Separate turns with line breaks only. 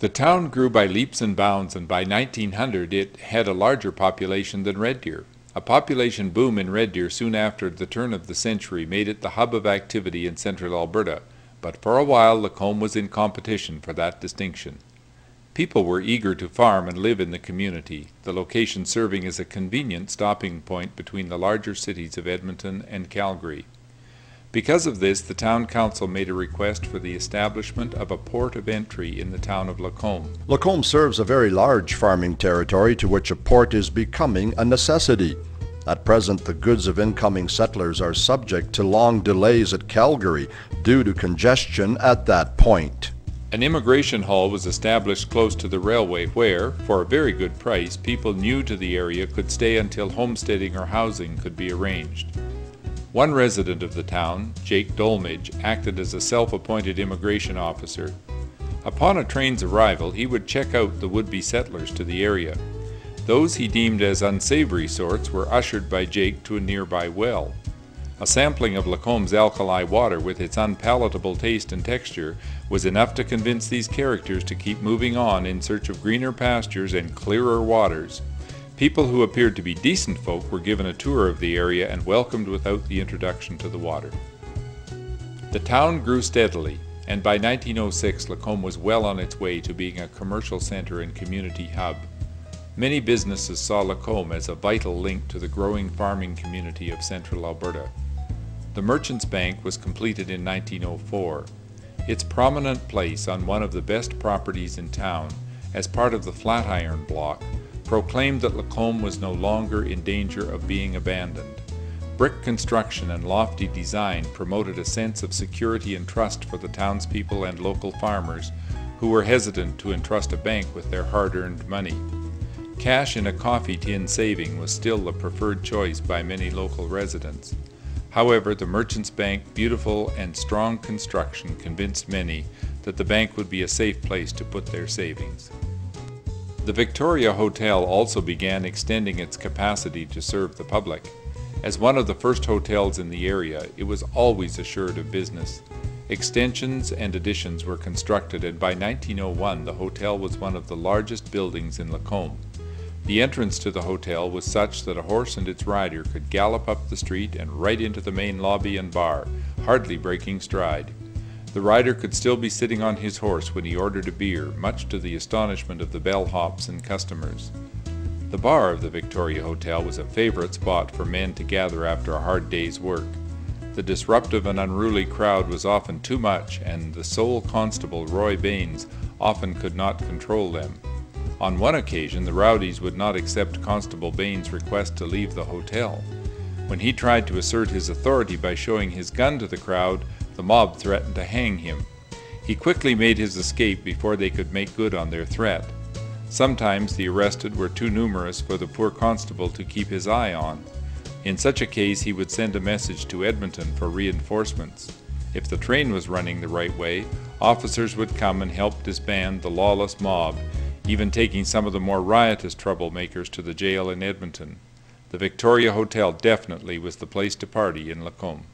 The town grew by leaps and bounds, and by 1900 it had a larger population than Red Deer. A population boom in Red Deer soon after the turn of the century made it the hub of activity in central Alberta, but for a while Lacombe was in competition for that distinction. People were eager to farm and live in the community, the location serving as a convenient stopping point between the larger cities of Edmonton and Calgary. Because of this, the town council made a request for the establishment of a port of entry in the town of Lacombe.
Lacombe serves a very large farming territory to which a port is becoming a necessity. At present, the goods of incoming settlers are subject to long delays at Calgary due to congestion at that point.
An immigration hall was established close to the railway where, for a very good price, people new to the area could stay until homesteading or housing could be arranged. One resident of the town, Jake Dolmage, acted as a self-appointed immigration officer. Upon a train's arrival, he would check out the would-be settlers to the area. Those he deemed as unsavory sorts were ushered by Jake to a nearby well. A sampling of Lacombe's alkali water with its unpalatable taste and texture was enough to convince these characters to keep moving on in search of greener pastures and clearer waters. People who appeared to be decent folk were given a tour of the area and welcomed without the introduction to the water. The town grew steadily, and by 1906 Lacombe was well on its way to being a commercial center and community hub. Many businesses saw Lacombe as a vital link to the growing farming community of central Alberta. The Merchants Bank was completed in 1904. Its prominent place on one of the best properties in town, as part of the Flatiron Block, proclaimed that Lacombe was no longer in danger of being abandoned. Brick construction and lofty design promoted a sense of security and trust for the townspeople and local farmers who were hesitant to entrust a bank with their hard-earned money. Cash in a coffee tin saving was still the preferred choice by many local residents. However, the Merchants Bank beautiful and strong construction convinced many that the bank would be a safe place to put their savings. The Victoria Hotel also began extending its capacity to serve the public. As one of the first hotels in the area, it was always assured of business. Extensions and additions were constructed, and by 1901 the hotel was one of the largest buildings in Lacombe. The entrance to the hotel was such that a horse and its rider could gallop up the street and right into the main lobby and bar, hardly breaking stride. The rider could still be sitting on his horse when he ordered a beer, much to the astonishment of the bellhops and customers. The bar of the Victoria Hotel was a favorite spot for men to gather after a hard day's work. The disruptive and unruly crowd was often too much, and the sole constable, Roy Baines, often could not control them. On one occasion, the rowdies would not accept Constable Baines' request to leave the hotel. When he tried to assert his authority by showing his gun to the crowd, the mob threatened to hang him. He quickly made his escape before they could make good on their threat. Sometimes the arrested were too numerous for the poor constable to keep his eye on. In such a case, he would send a message to Edmonton for reinforcements. If the train was running the right way, officers would come and help disband the lawless mob, even taking some of the more riotous troublemakers to the jail in Edmonton. The Victoria Hotel definitely was the place to party in Lacombe.